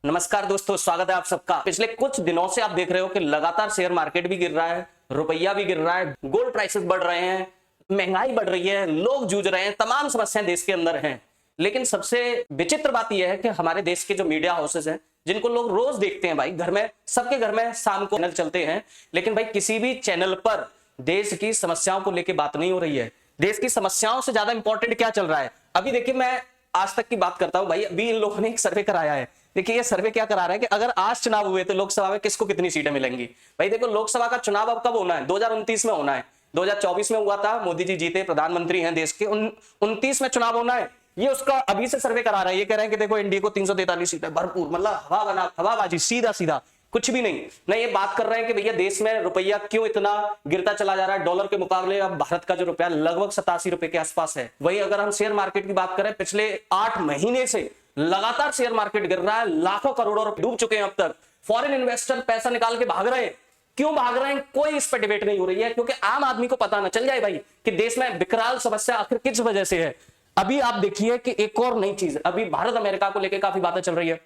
नमस्कार दोस्तों, स्वागत है आप सबका। पिछले कुछ दिनों से आप देख रहे हो कि लगातार शेयर मार्केट भी गिर रहा है, रुपया भी गिर रहा है, गोल्ड प्राइसेस बढ़ रहे हैं, महंगाई बढ़ रही है, लोग जूझ रहे हैं, तमाम समस्याएं देश के अंदर हैं। लेकिन सबसे विचित्र बात यह है कि हमारे देश के जो मीडिया हाउसेस हैं, जिनको लोग रोज देखते हैं, भाई घर में सबके घर में शाम को चैनल चलते हैं, लेकिन भाई किसी भी चैनल पर देश की समस्याओं को लेकर बात नहीं हो रही है। देश की समस्याओं से ज्यादा इंपॉर्टेंट क्या चल रहा है? अभी देखिए, मैं आज तक की बात करता हूं भाई। अभी इन लोगों ने एक सर्वे कराया है। देखिए ये सर्वे क्या करा रहा है कि अगर आज चुनाव हुए तो लोकसभा में किसको कितनी सीटें मिलेंगी। भाई देखो, लोकसभा का चुनाव अब कब होना है? 2029 में होना है। 2024 में हुआ था, मोदी जी जीते, प्रधानमंत्री हैं देश के। 29 में चुनाव होना है। ये उसका अभी से सर्वे करा रहा है। ये कह रहे हैं कि देखो एनडीए को 343 सीटें, भरपूर, मतलब हवाबाजी, सीधा सीधा, कुछ भी नहीं। ना ये बात कर रहे हैं कि भैया देश में रुपया क्यों इतना गिरता चला जा रहा है। डॉलर के मुकाबले अब भारत का जो रुपया लगभग 87 रुपए के आसपास है। वही अगर हम शेयर मार्केट की बात करें, पिछले 8 महीने से लगातार शेयर मार्केट गिर रहा है। लाखों करोड़ों रुपए डूब चुके हैं अब तक। फॉरेन इन्वेस्टर पैसा निकाल के भाग रहे हैं। क्यों भाग रहे हैं? कोई इस पर डिबेट नहीं हो रही है, क्योंकि आम आदमी को पता ना चल जाए भाई कि देश में विकराल समस्या आखिर किस वजह से है। अभी आप देखिए कि एक और नई चीज, अभी भारत अमेरिका को लेकर काफी बातें चल रही है।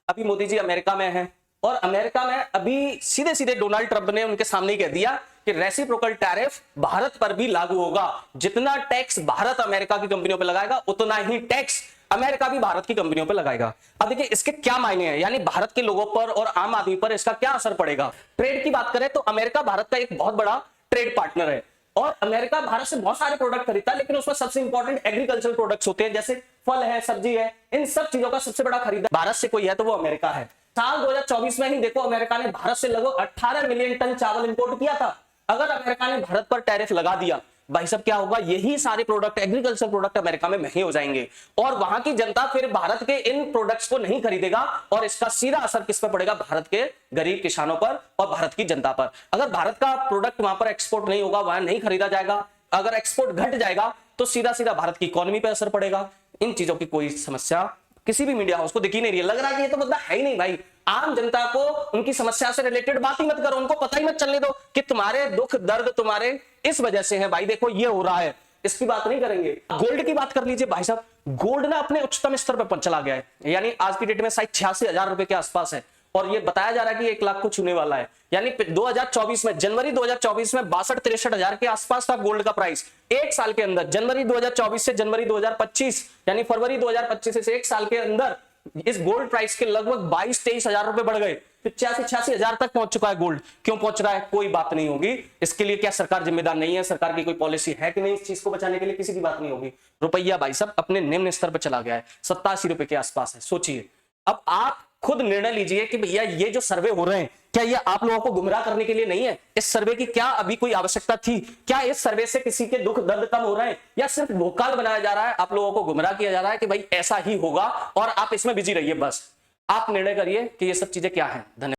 अभी मोदी जी अमेरिका में हैं और अमेरिका में अभी सीधे सीधे डोनाल्ड ट्रंप ने उनके सामने ही कह दिया कि रेसिप्रोकल टैरिफ भारत पर भी लागू होगा। जितना टैक्स भारत अमेरिका की कंपनियों पर लगाएगा, उतना ही टैक्स अमेरिका भी भारत की कंपनियों पर लगाएगा। अब देखिए इसके क्या मायने हैं, यानी भारत के लोगों पर और आम आदमी पर इसका क्या असर पड़ेगा। ट्रेड की बात करें तो अमेरिका भारत का एक बहुत बड़ा ट्रेड पार्टनर है और अमेरिका भारत से बहुत सारे प्रोडक्ट खरीदता है, लेकिन उसमें सबसे इंपॉर्टेंट एग्रीकल्चर प्रोडक्ट्स होते हैं, जैसे फल है, सब्जी है। इन सब चीजों का सबसे बड़ा खरीदार भारत से कोई है तो वो अमेरिका है। साल 2024 में ही देखो, अमेरिका ने भारत से लगभग 18 मिलियन टन चावल इंपोर्ट किया था। अगर अमेरिका ने भारत पर टैरिफ लगा दिया, भाई साहब क्या होगा? यही सारे प्रोडक्ट, एग्रीकल्चर प्रोडक्ट अमेरिका में महंगे हो जाएंगे और वहां की जनता फिर भारत के इन प्रोडक्ट्स को नहीं खरीदेगा और इसका सीधा असर किस पर पड़ेगा? भारत के गरीब किसानों पर और भारत की जनता पर। अगर भारत का प्रोडक्ट वहां पर एक्सपोर्ट नहीं होगा, वहां नहीं खरीदा जाएगा, अगर एक्सपोर्ट घट जाएगा तो सीधा सीधा भारत की इकोनॉमी पर असर पड़ेगा। इन चीजों की कोई समस्या किसी भी मीडिया हाउस को दिखी नहीं रही है। लग रहा है कि ये तो मुद्दा है ही नहीं भाई। आम जनता को उनकी समस्या से रिलेटेड बात ही मत करो, उनको पता ही मत चलने दो कि तुम्हारे दुख दर्द तुम्हारे इस वजह से है। भाई देखो ये हो रहा है, इसकी बात नहीं करेंगे। गोल्ड की बात कर लीजिए भाई साहब, गोल्ड ना अपने उच्चतम स्तर पर चला गया है, यानी आज की डेट में शायद 86,000 रुपए के आसपास है और ये बताया जा रहा है कि 1 लाख को छूने वाला है। यानी 2024 में, जनवरी 2024 में 62-63 हजार के आसपास था गोल्ड का प्राइस। एक साल के अंदर, जनवरी 2024 से जनवरी 2025, यानी फरवरी 2025 से एक साल के अंदर इस गोल्ड प्राइस के लगभग 22-23 हजार रुपए बढ़ गए। 85-86 हजार तक पहुंच चुका है गोल्ड। क्यों पहुंच रहा है? कोई बात नहीं होगी इसके लिए। क्या सरकार जिम्मेदार नहीं है? सरकार की कोई पॉलिसी है कि नहीं इस चीज को बचाने के लिए? किसी की बात नहीं होगी। रुपया भाई साहब अपने निम्न स्तर पर चला गया है, 87 रुपए के आसपास है। सोचिए, अब आप खुद निर्णय लीजिए कि भैया ये जो सर्वे हो रहे हैं, क्या ये आप लोगों को गुमराह करने के लिए नहीं है? इस सर्वे की क्या अभी कोई आवश्यकता थी? क्या इस सर्वे से किसी के दुख दर्द कम हो रहे हैं, या सिर्फ भोकाल बनाया जा रहा है? आप लोगों को गुमराह किया जा रहा है कि भाई ऐसा ही होगा और आप इसमें बिजी रहिए। बस आप निर्णय करिए कि ये सब चीजें क्या है। धन्यवाद।